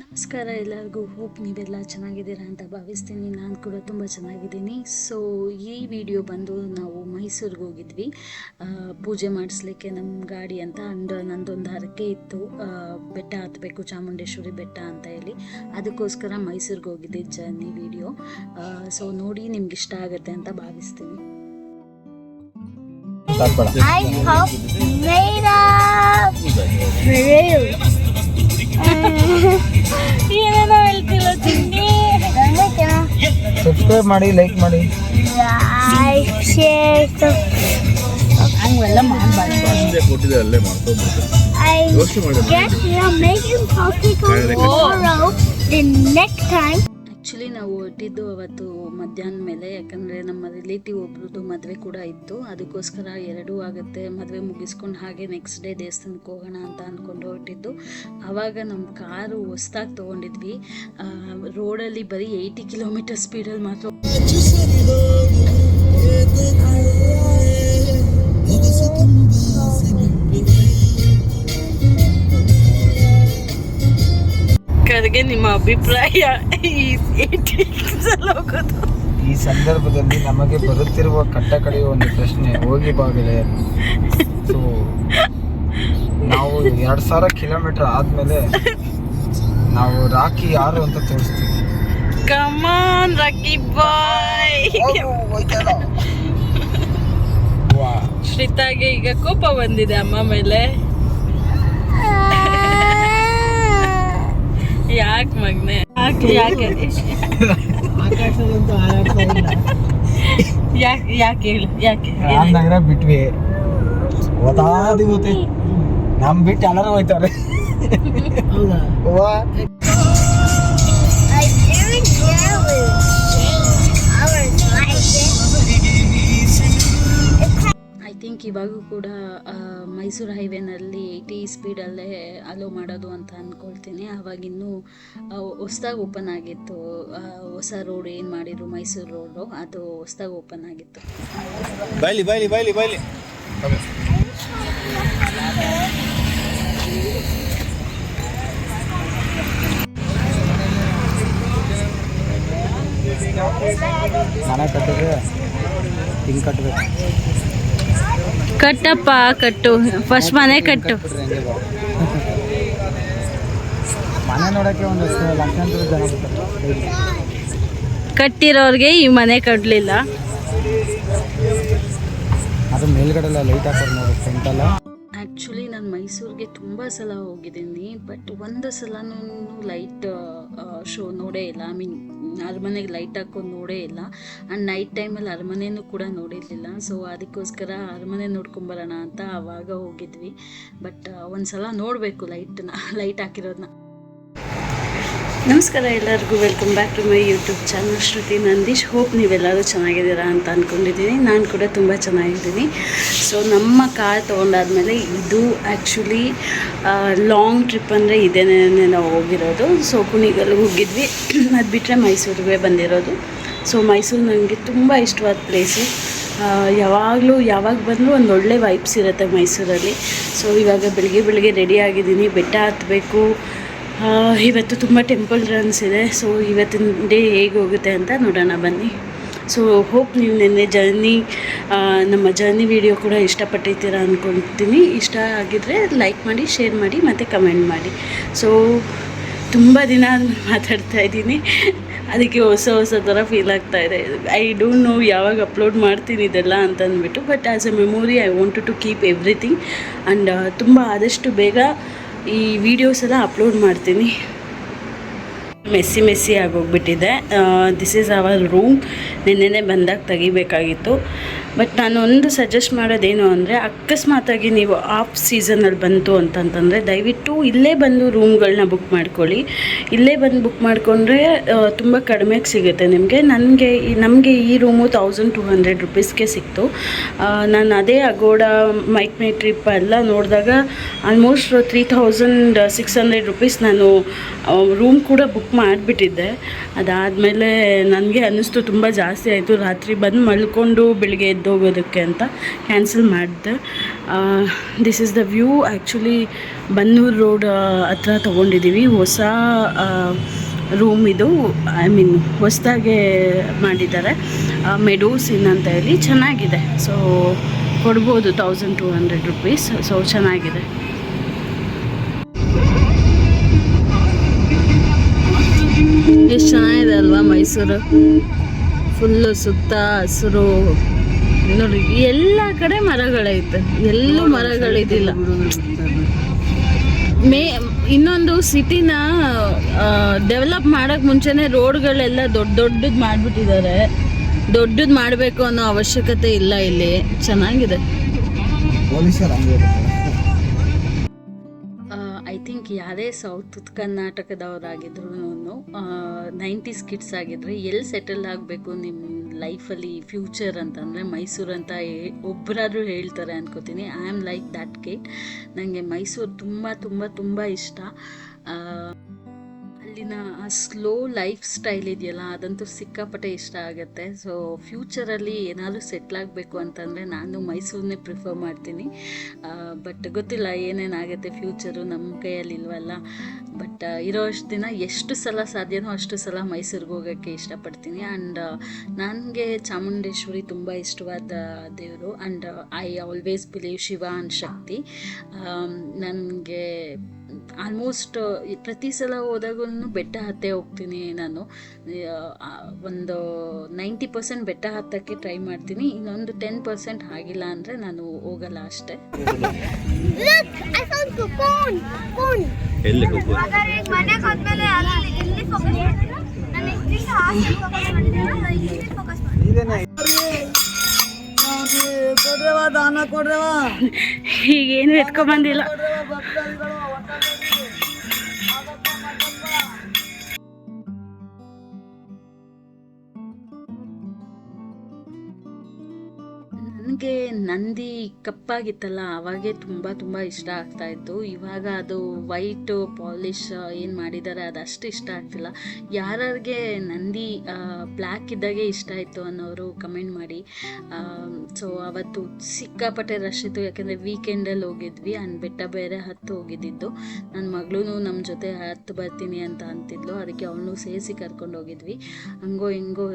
ನಮಸ್ಕಾರ ಎಲ್ಲರಿಗೂ. ಹೋಪ್ ನೀವೆಲ್ಲ ಚೆನ್ನಾಗಿದ್ದೀರಾ ಅಂತ ಭಾವಿಸ್ತೀನಿ. ನಾನು ಕೂಡ ತುಂಬ ಚೆನ್ನಾಗಿದ್ದೀನಿ. ಸೊ ಈ ವಿಡಿಯೋ ಬಂದು ನಾವು ಮೈಸೂರಿಗೆ ಹೋಗಿದ್ವಿ ಪೂಜೆ ಮಾಡಿಸ್ಲಿಕ್ಕೆ ನಮ್ಮ ಗಾಡಿ ಅಂತ. ಅಂಡ್ ನಂದೊಂದು ಹರಕೆ ಇತ್ತು, ಬೆಟ್ಟ ಹತ್ತಬೇಕು ಚಾಮುಂಡೇಶ್ವರಿ ಬೆಟ್ಟ ಅಂತ ಹೇಳಿ. ಅದಕ್ಕೋಸ್ಕರ ಮೈಸೂರಿಗೆ ಹೋಗಿದ್ದೆ ಜರ್ನಿ ವಿಡಿಯೋ. ಸೊ ನೋಡಿ ನಿಮ್ಗೆ ಇಷ್ಟ ಆಗುತ್ತೆ ಅಂತ ಭಾವಿಸ್ತೀನಿ. ಏನೇನೋ ಹೇಳ್ತಿಲ್ಲ ತಿಂಡಿ. ಸಬ್ಸ್ಕ್ರೈಬ್ ಮಾಡಿ, ಲೈಕ್ ಮಾಡಿ, ಹಂಗೆಲ್ಲ ಮಾಡಬಾರ್ದು. ಆ್ಯಕ್ಚುಲಿ ನಾವು ಹೊರಟಿದ್ದು ಅವತ್ತು ಮಧ್ಯಾಹ್ನ ಮೇಲೆ, ಯಾಕಂದರೆ ನಮ್ಮ ರಿಲೇಟಿವ್ ಒಬ್ರದ್ದು ಮದುವೆ ಕೂಡ ಇತ್ತು. ಅದಕ್ಕೋಸ್ಕರ ಎರಡೂ ಆಗುತ್ತೆ, ಮದುವೆ ಮುಗಿಸ್ಕೊಂಡು ಹಾಗೆ ನೆಕ್ಸ್ಟ್ ಡೇ ದೇವಸ್ಥಾನಕ್ಕೆ ಹೋಗೋಣ ಅಂತ ಅಂದ್ಕೊಂಡು ಹೊರಟಿದ್ದು. ಆವಾಗ ನಮ್ಮ ಕಾರು ಹೊಸ್ದಾಗಿ ತೊಗೊಂಡಿದ್ವಿ. ರೋಡಲ್ಲಿ ಬರೀ 80 ಕಿಲೋಮೀಟರ್ ಸ್ಪೀಡಲ್ಲಿ ಮಾತ್ರ ಕಡೆಗೆ ನಿಮ್ಮ ಅಭಿಪ್ರಾಯ ಹೋಗೋದು ಈ ಸಂದರ್ಭದಲ್ಲಿ ನಮಗೆ ಬರುತ್ತಿರುವ ಕಟ್ಟ ಕಡೆಯುವ ಒಂದು ಪ್ರಶ್ನೆ ಹೋಗಿ ಬಾಗಿಲೆ. ಸೊ ನಾವು 2000 ಕಿಲೋಮೀಟರ್ ಆದ್ಮೇಲೆ ನಾವು ರಾಕಿ ಯಾರು ಅಂತ ತೋರಿಸ್ತೀವಿ. ಕಮಾನ್ ರಾಕಿ ಬಾಯ್. ಶ್ರಿತಾಗೆ ಈಗ ಕೋಪ ಬಂದಿದೆ ಅಮ್ಮ ಮೇಲೆ. ಯಾಕೆ ಮಗ್ನೆ ಯಾಕೆ ಯಾಕೆ ಯಾಕೆ ಹೇಳು ಯಾಕೆ ರಾಮನಗರ ಬಿಟ್ವಿ, ಓದಾದಿ ನಮ್ ಬಿಟ್ಟು ಎಲ್ಲರೂ ಹೋಯ್ತಾರೆ. ಐ ಥಿಂಕ್ ಇವಾಗೂ ಕೂಡ ಮೈಸೂರು ಹೈವೇನಲ್ಲಿ 80 ಸ್ಪೀಡಲ್ಲೇ ಅಲೋ ಮಾಡೋದು ಅಂತ ಅಂದ್ಕೊಳ್ತೀನಿ. ಆವಾಗಿನ್ನೂ ಹೊಸ್ದಾಗಿ ಓಪನ್ ಆಗಿತ್ತು. ಹೊಸ ರೋಡ್ ಏನು ಮಾಡಿದ್ರು ಮೈಸೂರು ರೋಡು, ಅದು ಹೊಸ್ದಾಗಿ ಓಪನ್ ಆಗಿತ್ತು. ಬೈಲಿ ಬೈಲಿ ಬೈಲಿ ಬೈಲಿ ಮನೆ ಕಟ್ಟಿದ್ರೆ ಹಿಂಗೆ ಕಟ್ಟಬೇಕು. ಕಟ್ಟಪ್ಪ ಕಟ್ಟು, ಫಸ್ಟ್ ಮನೆ ಕಟ್ಟು. ಮನೆ ನೋಡೋಕ್ಕೆ ಒಂದು ಲಕ್ಷಾಂತರ ಜನ ಬರ್ತಾರೆ. ಕಟ್ಟಿರೋರಿಗೆ ಈ ಮನೆ ಕಟ್ಟಲಿಲ್ಲ. ಅದು ಮೇಲ್ಗಡೆಲ್ಲ ಲೈಟ್ ಹಾಕೋದು ನೋಡಿ ಫ್ರಂಟಲ್ಲ. ಆ್ಯಕ್ಚುಲಿ ನಾನು ಮೈಸೂರಿಗೆ ತುಂಬ ಸಲ ಹೋಗಿದ್ದೀನಿ, ಬಟ್ ಒಂದು ಸಲನೂ ಲೈಟ್ ಶೋ ನೋಡೇ ಇಲ್ಲ. ಐ ಮೀನ್ ಅರಮನೆಗೆ ಲೈಟ್ ಹಾಕೋದು ನೋಡೇ ಇಲ್ಲ. ಆ್ಯಂಡ್ ನೈಟ್ ಟೈಮಲ್ಲಿ ಅರಮನೆಯೂ ಕೂಡ ನೋಡಿರಲಿಲ್ಲ. ಸೊ ಅದಕ್ಕೋಸ್ಕರ ಅರಮನೆ ನೋಡ್ಕೊಂಬರೋಣ ಅಂತ ಆವಾಗ ಹೋಗಿದ್ವಿ. ಬಟ್ ಒಂದು ಸಲ ನೋಡಬೇಕು ಲೈಟ್ ಹಾಕಿರೋದನ್ನ. ನಮಸ್ಕಾರ ಎಲ್ಲರಿಗೂ, welcome back to my YouTube channel Shruti Nandish. Hope ನೀವೆಲ್ಲರೂ ಚೆನ್ನಾಗಿದ್ದೀರಾ ಅಂತ ಅಂದ್ಕೊಂಡಿದ್ದೀನಿ. ನಾನು ಕೂಡ ತುಂಬ ಚೆನ್ನಾಗಿದ್ದೀನಿ. ಸೊ ನಮ್ಮ ಕಾರ್ ತೊಗೊಂಡಾದ್ಮೇಲೆ ಇದು ಆ್ಯಕ್ಚುಲಿ ಲಾಂಗ್ ಟ್ರಿಪ್ ಅಂದರೆ ಇದೇನೇ ನಾವು ಹೋಗಿರೋದು. ಸೊ ಕುಣಿಗಲ್ಗೆ ಹೋಗಿದ್ವಿ, ಅದು ಬಿಟ್ಟರೆ ಮೈಸೂರಿಗೆ ಬಂದಿರೋದು. ಸೊ ಮೈಸೂರು ನನಗೆ ತುಂಬ ಇಷ್ಟವಾದ ಪ್ಲೇಸು. ಯಾವಾಗ ಬಂದರೂ ಒಂದು ಒಳ್ಳೆ ವೈಬ್ಸ್ ಇರುತ್ತೆ ಮೈಸೂರಲ್ಲಿ. ಸೊ ಇವಾಗ ಬೆಳಿಗ್ಗೆ ರೆಡಿ ಆಗಿದ್ದೀನಿ, ಬೆಟ್ಟ ಹತ್ತಬೇಕು. ಇವತ್ತು ತುಂಬ ಟೆಂಪಲ್ ರನ್ಸ್ ಇದೆ. ಸೊ ಇವತ್ತಿನ ಡೇ ಹೇಗೆ ಹೋಗುತ್ತೆ ಅಂತ ನೋಡೋಣ ಬನ್ನಿ. ಸೊ ಹೋಪ್ ನೀವು ನಿನ್ನೆ ನಮ್ಮ ಜರ್ನಿ ವಿಡಿಯೋ ಕೂಡ ಇಷ್ಟಪಟ್ಟಿರ್ತೀರ ಅಂದ್ಕೊಳ್ತೀನಿ. ಇಷ್ಟ ಆಗಿದ್ದರೆ ಲೈಕ್ ಮಾಡಿ, ಶೇರ್ ಮಾಡಿ ಮತ್ತು ಕಮೆಂಟ್ ಮಾಡಿ. ಸೊ ತುಂಬ ದಿನ ಮಾತಾಡ್ತಾ ಇದ್ದೀನಿ, ಅದಕ್ಕೆ ಹೊಸ ಥರ ಫೀಲ್ ಆಗ್ತಾಯಿದೆ. ಐ ಡೋಂಟ್ ನೋ ಯಾವಾಗ ಅಪ್ಲೋಡ್ ಮಾಡ್ತೀನಿ ಇದೆಲ್ಲ ಅಂತ ಅಂದ್ಬಿಟ್ಟು. But as a memory I want to keep everything. And ತುಂಬ ಆದಷ್ಟು ಬೇಗ ಈ ವಿಡಿಯೋಸ್ ಎಲ್ಲ ಅಪ್ಲೋಡ್ ಮಾಡ್ತೀನಿ. ಮೆಸ್ಸಿ ಆಗೋಗ್ಬಿಟ್ಟಿದೆ. This is our room. ನಿನ್ನೆ ಬಂದಾಗ ತೆಗಿಬೇಕಾಗಿತ್ತು. ಬಟ್ ನಾನು ಒಂದು ಸಜೆಸ್ಟ್ ಮಾಡೋದೇನು ಅಂದರೆ, ಅಕಸ್ಮಾತಾಗಿ ನೀವು ಆಫ್ ಸೀಸನಲ್ಲಿ ಬಂತು ಅಂತಂತಂದರೆ ದಯವಿಟ್ಟು ಇಲ್ಲೇ ಬಂದು ರೂಮ್ಗಳನ್ನ ಬುಕ್ ಮಾಡ್ಕೊಳ್ಳಿ. ಇಲ್ಲೇ ಬಂದು ಬುಕ್ ಮಾಡಿಕೊಂಡ್ರೆ ತುಂಬ ಕಡಿಮೆಗೆ ಸಿಗುತ್ತೆ ನಿಮಗೆ. ನಮಗೆ ಈ ರೂಮು 1200 ರುಪೀಸ್ಗೆ ಸಿಕ್ತು. ನಾನು ಅದೇ ಅಗೋಡ ಮೈಕ್ ಮೈ ಟ್ರಿಪ್ ಎಲ್ಲ ನೋಡಿದಾಗ ಆಲ್ಮೋಸ್ಟ್ 3600 ರುಪೀಸ್ ನಾನು ರೂಮ್ ಕೂಡ ಬುಕ್ ಮಾಡಿಬಿಟ್ಟಿದ್ದೆ. ಅದಾದಮೇಲೆ ನನಗೆ ಅನ್ನಿಸ್ತು ತುಂಬ ಜಾಸ್ತಿ ಆಯಿತು. ರಾತ್ರಿ ಬಂದು ಮಲ್ಕೊಂಡು ಬೆಳಿಗ್ಗೆ ಎದ್ದೋಗೋದಕ್ಕೆ ಅಂತ ಕ್ಯಾನ್ಸಲ್ ಮಾಡಿದೆ. This is the view. Actually Bannur road ಹತ್ರ ತೊಗೊಂಡಿದ್ದೀವಿ. ಹೊಸ ರೂಮ್ ಇದು, ಐ ಮೀನ್ ಹೊಸದಾಗೆ ಮಾಡಿದ್ದಾರೆ. ಮೆಡೋಸ್ ಇನ್ ಅಂತ ಹೇಳಿ ಚೆನ್ನಾಗಿದೆ. ಸೊ ಕೊಡ್ಬೋದು 1200 rupees. ಸೊ ಚೆನ್ನಾಗಿದೆ. ಎಷ್ಟು ಚೆನ್ನಾಗಿದೆ ಅಲ್ವಾ ಮೈಸೂರು. ಫುಲ್ಲು ಸುತ್ತ ಹಸಿರು ನೋಡಿ, ಎಲ್ಲ ಕಡೆ ಮರಗಳೈತೆ, ಎಲ್ಲೂ ಮರಗಳಿದಿಲ್ಲ. ಇನ್ನೊಂದು ಸಿಟಿನ ಡೆವಲಪ್ ಮಾಡೋಕ್ಕೆ ಮುಂಚೆನೇ ರೋಡ್ಗಳೆಲ್ಲ ದೊಡ್ಡದು ಮಾಡಿಬಿಟ್ಟಿದ್ದಾರೆ. ದೊಡ್ಡದು ಮಾಡಬೇಕು ಅನ್ನೋ ಅವಶ್ಯಕತೆ ಇಲ್ಲ ಇಲ್ಲಿ. ಚೆನ್ನಾಗಿದೆ. ಐ ಥಿಂಕ್ ಯಾರೇ ಸೌತ್ ಕರ್ನಾಟಕದವರಾಗಿದ್ರು 90s ಕಿಡ್ಸ್ ಆಗಿದ್ರೆ ಎಲ್ಲಿ ಸೆಟಲ್ ಆಗಬೇಕು ನಿಮ್ಮ ಲೈಫಲ್ಲಿ ಫ್ಯೂಚರ್ ಅಂತಂದರೆ ಮೈಸೂರು ಅಂತ ಒಬ್ಬರಾದ್ರೂ ಹೇಳ್ತಾರೆ ಅನ್ಕೋತೀನಿ. I am like that kid. ನನಗೆ ಮೈಸೂರು ತುಂಬ ತುಂಬ ತುಂಬ ಇಷ್ಟ. ಅಲ್ಲಿನ ಆ ಸ್ಲೋ ಲೈಫ್ ಸ್ಟೈಲ್ ಇದೆಯಲ್ಲ, ಅದಂತೂ ಸಿಕ್ಕಾಪಟ್ಟೆ ಇಷ್ಟ ಆಗುತ್ತೆ. ಸೊ ಫ್ಯೂಚರಲ್ಲಿ ಏನಾದರೂ ಸೆಟ್ಲ್ ಆಗಬೇಕು ಅಂತಂದರೆ ನಾನು ಮೈಸೂರನ್ನೇ ಪ್ರಿಫರ್ ಮಾಡ್ತೀನಿ. ಬಟ್ ಗೊತ್ತಿಲ್ಲ ಏನೇನಾಗುತ್ತೆ ಫ್ಯೂಚರು, ನಮ್ಮ ಕೈಯಲ್ಲಿ ಇಲ್ವಲ್ಲ. ಬಟ್ ಇರೋ ಅಷ್ಟು ದಿನ ಎಷ್ಟು ಸಲ ಸಾಧ್ಯನೋ ಅಷ್ಟು ಸಲ ಮೈಸೂರಿಗೆ ಹೋಗೋಕ್ಕೆ ಇಷ್ಟಪಡ್ತೀನಿ. ಆ್ಯಂಡ್ ನನಗೆ ಚಾಮುಂಡೇಶ್ವರಿ ತುಂಬ ಇಷ್ಟವಾದ ದೇವರು. And I always believe Shiva and Shakti. ನನಗೆ ಆಲ್ಮೋಸ್ಟ್ ಪ್ರತಿ ಸಲ ಹೋದಾಗೂ ಬೆಟ್ಟ ಹತ್ತೇ ಹೋಗ್ತೀನಿ ನಾನು. ಒಂದು 90% ಬೆಟ್ಟ ಹತ್ತಕ್ಕೆ ಟ್ರೈ ಮಾಡ್ತೀನಿ. ಇನ್ನೊಂದು 10% ಆಗಿಲ್ಲ ಅಂದರೆ ನಾನು ಹೋಗಲ್ಲ ಅಷ್ಟೇ. ಈಗೇನು ಎತ್ಕೊಂಬಂದಿಲ್ಲ. ನನಗೆ ನಂದಿ ಕಪ್ಪಾಗಿತ್ತಲ್ಲ ಆವಾಗೇ ತುಂಬ ತುಂಬ ಇಷ್ಟ ಆಗ್ತಾಯಿತ್ತು. ಇವಾಗ ಅದು ವೈಟ್ ಪಾಲಿಶ್ ಏನು ಮಾಡಿದ್ದಾರೆ ಅದಷ್ಟು ಇಷ್ಟ ಆಗ್ತಿಲ್ಲ. ಯಾರಿಗೆ ನಂದಿ ಬ್ಲ್ಯಾಕ್ ಇದ್ದಾಗೆ ಇಷ್ಟ ಆಯಿತು ಅನ್ನೋರು ಕಮೆಂಟ್ ಮಾಡಿ. ಸೊ ಅವತ್ತು ಸಿಕ್ಕಾಪಟ್ಟೆ ರಶ್ ಇತ್ತು, ಯಾಕೆಂದರೆ ವೀಕೆಂಡಲ್ಲಿ ಹೋಗಿದ್ವಿ. ಆ್ಯಂಡ್ ಬೆಟ್ಟ ಬೇರೆ ಹತ್ತು ಹೋಗಿದ್ದಿದ್ದು. ನನ್ನ ಮಗಳೂ ನಮ್ಮ ಜೊತೆ ಹತ್ತು ಬರ್ತೀನಿ ಅಂತ ಅಂತಿದ್ಲು, ಅದಕ್ಕೆ ಅವಳನ್ನೂ ಸೇರಿಸಿ ಕರ್ಕೊಂಡು ಹೋಗಿದ್ವಿ. ಹಂಗೋ ಹಿಂಗೋ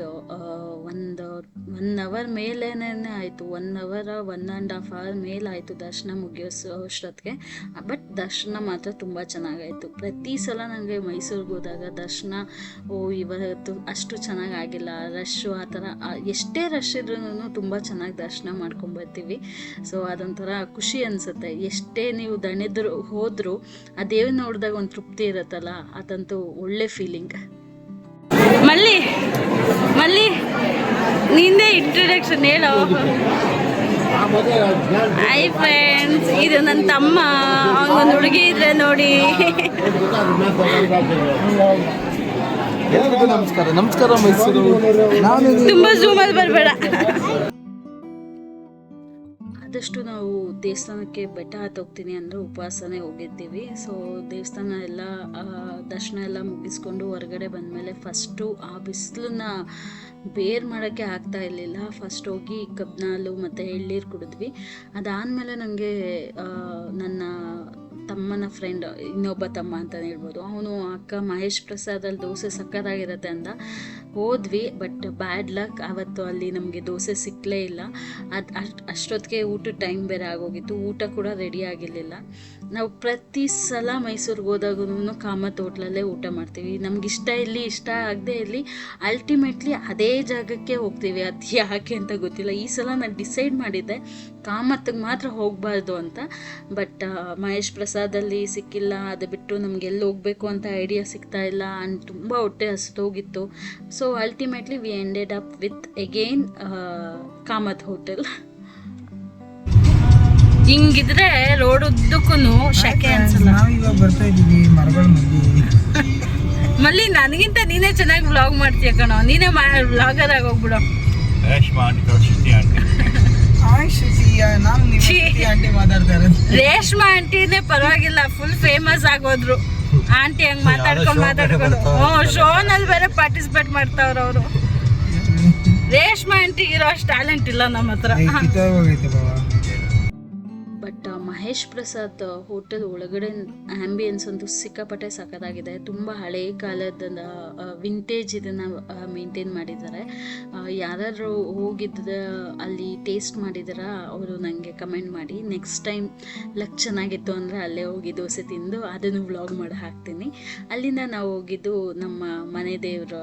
1 hour ಮೇಲೇನೇ ಆಯಿತು. 1 hour 1.5 hour ಮೇಲಾಯಿತು ದರ್ಶನ ಮುಗಿಸೋ ಅಷ್ಟೊತ್ತಿಗೆ. ಬಟ್ ದರ್ಶನ ಮಾತ್ರ ತುಂಬ ಚೆನ್ನಾಗಾಯಿತು. ಪ್ರತಿ ಸಲ ನನಗೆ ಮೈಸೂರಿಗೆ ಹೋದಾಗ ದರ್ಶನ ಇವತ್ತು ಅಷ್ಟು ಚೆನ್ನಾಗಾಗಿಲ್ಲ, ರಶ್ಶು ಆ ಥರ ಎಷ್ಟೇ ರಶ್ ಇದ್ರೂ ತುಂಬ ಚೆನ್ನಾಗಿ ದರ್ಶನ ಮಾಡ್ಕೊಂಬರ್ತೀವಿ. ಸೊ ಅದೊಂಥರ ಖುಷಿ ಅನಿಸುತ್ತೆ. ಎಷ್ಟೇ ನೀವು ದಣಿದ್ರು ಹೋದರೂ ಆ ದೇವ್ರು ನೋಡಿದಾಗ ಒಂದು ತೃಪ್ತಿ ಇರುತ್ತಲ್ಲ, ಅದಂತೂ ಒಳ್ಳೆ ಫೀಲಿಂಗ್. ಮಲ್ಲಿ ನಿಂದೇ ಇಂಟ್ರೊಡಕ್ಷನ್ ಹೇಳೋ. ಹೈ ಫ್ರೆಂಡ್ಸ್, ಇದು ನನ್ನ ತಮ್ಮ. ಅವನೊಂದು ಹುಡುಗಿ ಇದ್ರೆ ನೋಡಿ. ನಮಸ್ಕಾರ. ನಮಸ್ಕಾರ ಮೈಸೂರು. ತುಂಬಾ ಝೂಮಲ್ಲಿ ಬರಬೇಡ. ಆದಷ್ಟು ನಾವು ದೇವಸ್ಥಾನಕ್ಕೆ ಬೆಟ್ಟ ಹತ್ತೋಗ್ತೀನಿ ಅಂದರೆ ಉಪವಾಸನೇ ಹೋಗಿರ್ತೀವಿ. ಸೊ ದೇವಸ್ಥಾನ ಎಲ್ಲ ದರ್ಶನ ಎಲ್ಲ ಮುಗಿಸ್ಕೊಂಡು ಹೊರಗಡೆ ಬಂದಮೇಲೆ ಫಸ್ಟು ಆ ಬಿಸಿಲನ್ನ ಬೇರ್ ಮಾಡೋಕ್ಕೆ ಆಗ್ತಾ ಇರಲಿಲ್ಲ. ಫಸ್ಟ್ ಹೋಗಿ ಕಬ್ನಾಲು ಮತ್ತು ಎಳ್ನೀರು ಕುಡಿದ್ವಿ. ಅದಾದಮೇಲೆ ನನಗೆ ನನ್ನ ತಮ್ಮನ ಫ್ರೆಂಡ್, ಇನ್ನೊಬ್ಬ ತಮ್ಮ ಅಂತಲೇ ಹೇಳ್ಬೋದು, ಅವನು ಅಕ್ಕ ಮಹೇಶ್ ಪ್ರಸಾದಲ್ಲಿ ದೋಸೆ ಸಕ್ಕತ್ತಾಗಿರುತ್ತೆ ಅಂದ. ಹೋದ್ವಿ. ಬಟ್ ಬ್ಯಾಡ್ ಲಕ್, ಅವತ್ತು ಅಲ್ಲಿ ನಮಗೆ ದೋಸೆ ಸಿಕ್ಕಲೇ ಇಲ್ಲ. ಅಷ್ಟೊತ್ತಿಗೆ ಊಟದ ಟೈಮ್ ಬೇರೆ ಆಗೋಗಿತ್ತು. ಊಟ ಕೂಡ ರೆಡಿ ಆಗಿರಲಿಲ್ಲ. ನಾವು ಪ್ರತಿ ಸಲ ಮೈಸೂರಿಗೆ ಹೋದಾಗೂ ಕಾಮತ್ ಹೋಟ್ಲಲ್ಲೇ ಊಟ ಮಾಡ್ತೀವಿ. ನಮ್ಗೆ ಇಷ್ಟ ಆಗದೆ ಇರಲಿ, ಅಲ್ಟಿಮೇಟ್ಲಿ ಅದೇ ಜಾಗಕ್ಕೆ ಹೋಗ್ತೀವಿ. ಅದು ಯಾಕೆ ಅಂತ ಗೊತ್ತಿಲ್ಲ. ಈ ಸಲ ನಾನು ಡಿಸೈಡ್ ಮಾಡಿದ್ದೆ ಕಾಮತ್ತಿಗೆ ಮಾತ್ರ ಹೋಗಬಾರ್ದು ಅಂತ. ಬಟ್ ಮಹೇಶ್ ಪ್ರಸಾದಲ್ಲಿ ಸಿಕ್ಕಿಲ್ಲ. ಅದು ಬಿಟ್ಟು ನಮ್ಗೆ ಎಲ್ಲಿ ಹೋಗಬೇಕು ಅಂತ ಐಡಿಯಾ ಸಿಗ್ತಾ ಇಲ್ಲ. ಆ್ಯಂಡ್ ತುಂಬ ಹೊಟ್ಟೆ ಹಸಿದೋಗಿತ್ತು. So ultimately we ended up with again Kamath hotel. ಹಿಂಗಿದ್ರೆ ರೋಡ್ ಉದ್ದಕ್ಕೂ ಶೆಕೆ ಅನ್ಸಲ್ಲ. ನಾವು ಇವಾಗ ಬರ್ತಾ ಇದೀವಿ ಮರಗಳ ಮಧ್ಯೆ. ಮಲ್ಲಿ, ನನಗಿಂತ ನೀನೇ ಚೆನ್ನಾಗಿ ವ್ಲಾಗ್ ಮಾಡ್ತೀಯ ಕಣೋ. ನೀನೇ ವ್ಲಾಗರ್ ಆಗಿ ಹೋಗ್ಬಿಡು. ರೇಷ್ಮಾ ಆಂಟಿನೇ ಪರವಾಗಿಲ್ಲ, ಫುಲ್ ಫೇಮಸ್ ಆಗೋದ್ರು. ಆಂಟಿ ಹಂಗ್ ಮಾತಾಡ್ಕೊಂಡು ಶೋನಲ್ಲಿ ಬೇರೆ ಪಾರ್ಟಿಸಿಪೇಟ್ ಮಾಡ್ತಾವ್ರ ಅವರು. ರೇಷ್ಮಾ ಆಂಟಿಗೆ ಇರೋ ಅಷ್ಟು ಟ್ಯಾಲೆಂಟ್ ಇಲ್ಲ ನಮ್ಮ ಹತ್ರ. ಹೋಗೈತೆ ಬಾಬಾ. ಬಟ್ ಮಹೇಶ್ ಪ್ರಸಾದ್ ಹೋಟೆಲ್ ಒಳಗಡೆ ಆ್ಯಂಬಿಯನ್ಸ್ ಅಂತೂ ಸಿಕ್ಕಾಪಟ್ಟೆ ಸಖತ್ತಾಗಿದೆ. ತುಂಬ ಹಳೆ ಕಾಲದ ವಿಂಟೇಜ್ ಇದನ್ನು ಮೇಂಟೈನ್ ಮಾಡಿದ್ದಾರೆ. ಯಾರಾದರೂ ಹೋಗಿದ್ದ ಅಲ್ಲಿ ಟೇಸ್ಟ್ ಮಾಡಿದಾರ ಅವರು ನನಗೆ ಕಮೆಂಟ್ ಮಾಡಿ. ನೆಕ್ಸ್ಟ್ ಟೈಮ್ ಲಕ್ ಚೆನ್ನಾಗಿತ್ತು ಅಂದರೆ ಅಲ್ಲೇ ಹೋಗಿ ದೋಸೆ ತಿಂದು ಅದನ್ನು ವ್ಲಾಗ್ ಮಾಡಿ ಹಾಕ್ತೀನಿ. ಅಲ್ಲಿಂದ ನಾವು ಹೋಗಿದ್ದು ನಮ್ಮ ಮನೆ ದೇವರ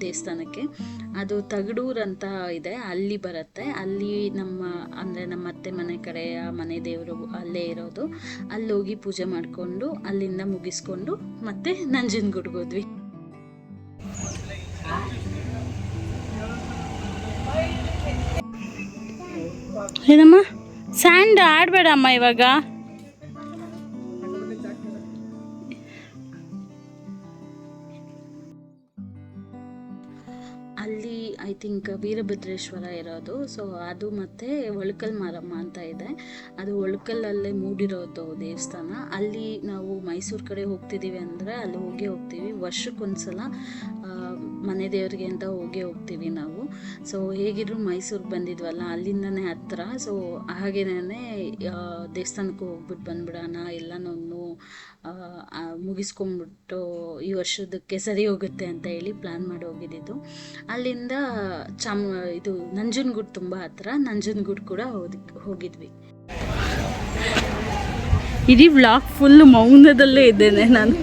ದೇವಸ್ಥಾನಕ್ಕೆ. ಅದು ತಗಡೂರು ಅಂತ ಇದೆ, ಅಲ್ಲಿ ಬರುತ್ತೆ. ಅಲ್ಲಿ ನಮ್ಮ ಅತ್ತೆ ಮನೆ ಕಡೆ ಮನೆ ದೇವರು ಅಲ್ಲೇ ಇರೋದು. ಅಲ್ಲಿ ಹೋಗಿ ಪೂಜೆ ಮಾಡಿಕೊಂಡು ಅಲ್ಲಿಂದ ಮುಗಿಸ್ಕೊಂಡು ಮತ್ತೆ ನಂಜನಗೂಡ್ಗೆ ಹೋದ್ವಿ. ಏನಮ್ಮ ಸ್ಯಾಂಡ್ ಆಡಬೇಡಮ್ಮ ಇವಾಗ. ಅಲ್ಲಿ ಐ ಥಿಂಕ್ ವೀರಭದ್ರೇಶ್ವರ ಇರೋದು. ಸೊ ಅದು ಮತ್ತು ಒಳಕಲ್ ಮಾರಮ್ಮ ಅಂತ ಇದೆ. ಅದು ಒಳಕಲ್ಲಲ್ಲೇ ಮೂಡಿರೋದು ದೇವಸ್ಥಾನ. ಅಲ್ಲಿ ನಾವು ಮೈಸೂರು ಕಡೆ ಹೋಗ್ತಿದ್ದೀವಿ ಅಂದರೆ ಅಲ್ಲಿ ಹೋಗ್ತೀವಿ. ವರ್ಷಕ್ಕೊಂದ್ಸಲ ಮನೆ ದೇವರಿಗೆ ಅಂತ ಹೋಗ್ತೀವಿ ನಾವು. ಸೊ ಹೇಗಿದ್ರು ಮೈಸೂರಿಗೆ ಬಂದಿದ್ವಲ್ಲ, ಅಲ್ಲಿಂದನೇ ಹತ್ತಿರ. ಸೊ ಹಾಗೇನೇ ದೇವಸ್ಥಾನಕ್ಕೆ ಹೋಗ್ಬಿಟ್ಟು ಬಂದ್ಬಿಡೋಣ, ಎಲ್ಲನೂ ಮುಗಿಸ್ಕೊಂಡ್ಬಿಟ್ಟು ಈ ವರ್ಷದಕ್ಕೆ ಸರಿ ಹೋಗುತ್ತೆ ಅಂತ ಹೇಳಿ ಪ್ಲ್ಯಾನ್ ಮಾಡಿ ಹೋಗಿದ್ದು. ಅಲ್ಲಿಂದ ಇದು ನಂಜನಗೂಡು ತುಂಬ ಹತ್ತಿರ. ನಂಜನಗೂಡು ಕೂಡ ಹೋಗಿದ್ವಿ. ಇಡೀ ವ್ಲಾಗ್ ಫುಲ್ ಮೌನದಲ್ಲೇ ಇದ್ದೇನೆ ನಾನು.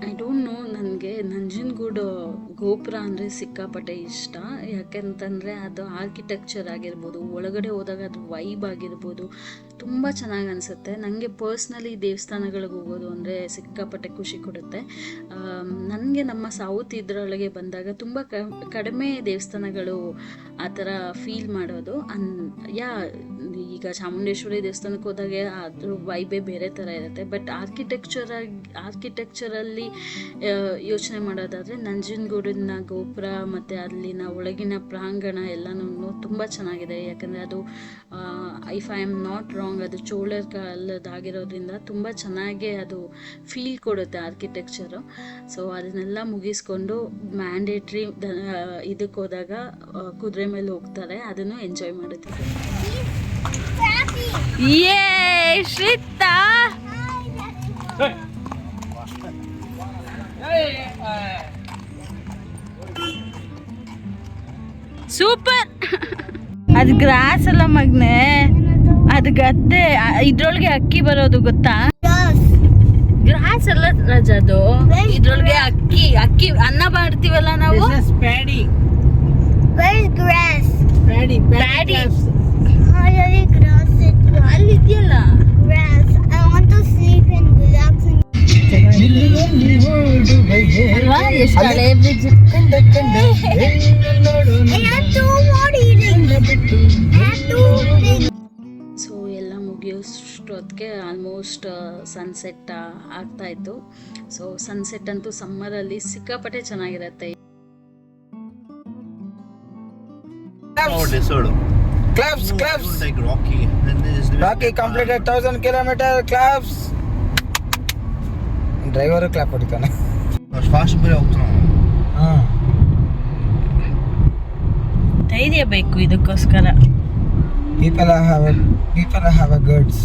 ಐ ಡೋಂಟ್ ನೋ, ನನಗೆ ನಂಜನಗೂಡು ಗೋಪುರ ಅಂದರೆ ಸಿಕ್ಕಾಪಟ್ಟೆ ಇಷ್ಟ. ಯಾಕೆಂತಂದರೆ ಅದು ಆರ್ಕಿಟೆಕ್ಚರ್ ಆಗಿರ್ಬೋದು, ಒಳಗಡೆ ಹೋದಾಗ ಅದು ವೈಬ್ ಆಗಿರ್ಬೋದು, ತುಂಬ ಚೆನ್ನಾಗಿ ಅನಿಸುತ್ತೆ. ನನಗೆ ಪರ್ಸ್ನಲಿ ದೇವಸ್ಥಾನಗಳಿಗೆ ಹೋಗೋದು ಅಂದರೆ ಸಿಕ್ಕಾಪಟ್ಟೆ ಖುಷಿ ಕೊಡುತ್ತೆ. ನನಗೆ ನಮ್ಮ ಸೌತ್ ಇದರೊಳಗೆ ಬಂದಾಗ ತುಂಬ ಕಡಿಮೆ ದೇವಸ್ಥಾನಗಳು ಆ ಥರ ಫೀಲ್ ಮಾಡೋದು. ಈಗ ಚಾಮುಂಡೇಶ್ವರಿ ದೇವಸ್ಥಾನಕ್ಕೆ ಹೋದಾಗ ಅದ್ರ ವೈಬೇ ಬೇರೆ ಥರ ಇರುತ್ತೆ. ಬಟ್ ಆರ್ಕಿಟೆಕ್ಚರಲ್ಲಿ ಯೋಚನೆ ಮಾಡೋದಾದರೆ ನಂಜನಗೂಡಿನ ಗೋಪುರ ಮತ್ತು ಅಲ್ಲಿನ ಒಳಗಿನ ಪ್ರಾಂಗಣ ಎಲ್ಲನೂ ತುಂಬ ಚೆನ್ನಾಗಿದೆ. ಯಾಕಂದರೆ ಅದು if I am not wrong ಅದು ಚೋಳರ ಕಾಲದಾಗಿರೋದ್ರಿಂದ ತುಂಬ ಚೆನ್ನಾಗಿ ಅದು ಫೀಲ್ ಕೊಡುತ್ತೆ ಆರ್ಕಿಟೆಕ್ಚರು. ಸೊ ಅದನ್ನೆಲ್ಲ ಮುಗಿಸ್ಕೊಂಡು ಮ್ಯಾಂಡೇಟ್ರಿ ಇದಕ್ಕೆ ಹೋದಾಗ ಕುದುರೆ ಮೇಲೆ ಹೋಗ್ತಾರೆ, ಅದನ್ನು ಎಂಜಾಯ್ ಮಾಡುತ್ತೆ. ಶ್ರೀತಾ ಸೂಪರ್. ಅದು ಗ್ರಾಸ್ ಅಲ್ಲ ಮಗ್ನೆ, ಅದು ಗದ್ದೆ. ಇದ್ರೊಳಗೆ ಅಕ್ಕಿ ಬರೋದು ಗೊತ್ತಾ? ಗ್ರಾಸ್ ಅಲ್ಲ ರಾಜ, ಅದು ಇದ್ರೊಳಗೆ ಅಕ್ಕಿ ಅನ್ನ ಮಾಡ್ತೀವಲ್ಲ ನಾವು. ಅಲ್ಲಿ ಇದೆಯಲ್ಲ ಅಲ್ವಾ, ಎಷ್ಟು ಹಳೆ ಬ್ರಿಡ್ಜ್. ಸೊ ಎಲ್ಲ ಮುಗಿಯೋಷ್ಟೊತ್ತಿಗೆ ಆಲ್ಮೋಸ್ಟ್ ಸನ್ಸೆಟ್ ಆಗ್ತಾ ಇತ್ತು. ಸೊ ಸನ್ಸೆಟ್ ಅಂತೂ ಸಮ್ಮರಲ್ಲಿ ಸಿಕ್ಕಾಪಟ್ಟೆ ಚೆನ್ನಾಗಿರುತ್ತೆ. Claps. Like Rocky. Rocky completed 1000 kilometer. Claps. Driver clap ಹೊಡಿತಾನೆ. ಫಾಸ್ಟ್ ಬೇರೆ ಹೋಗ್ತಾನೆ. ಧೈರ್ಯ ಬೇಕು ಇದಕ್ಕೋಸ್ಕರ. People have a goods.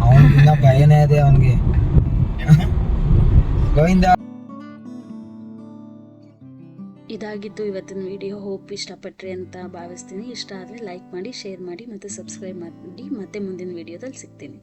ಅವನಿಗಿನ್ನ ಭಯನೇ ಇದೆ ಅವನಿಗೆ. ಗೋವಿಂದ. ಇದಾಗಿತ್ತು ಇವತ್ತಿನ ವಿಡಿಯೋ. ಹೋಪ್ ಇಷ್ಟಪಟ್ರಿ ಅಂತ ಭಾವಿಸ್ತೀನಿ. ಇಷ್ಟ ಆದರೆ ಲೈಕ್ ಮಾಡಿ, ಶೇರ್ ಮಾಡಿ ಮತ್ತು ಸಬ್ಸ್ಕ್ರೈಬ್ ಮಾಡಿ. ಮತ್ತೆ ಮುಂದಿನ ವಿಡಿಯೋದಲ್ಲಿ ಸಿಗ್ತೀನಿ.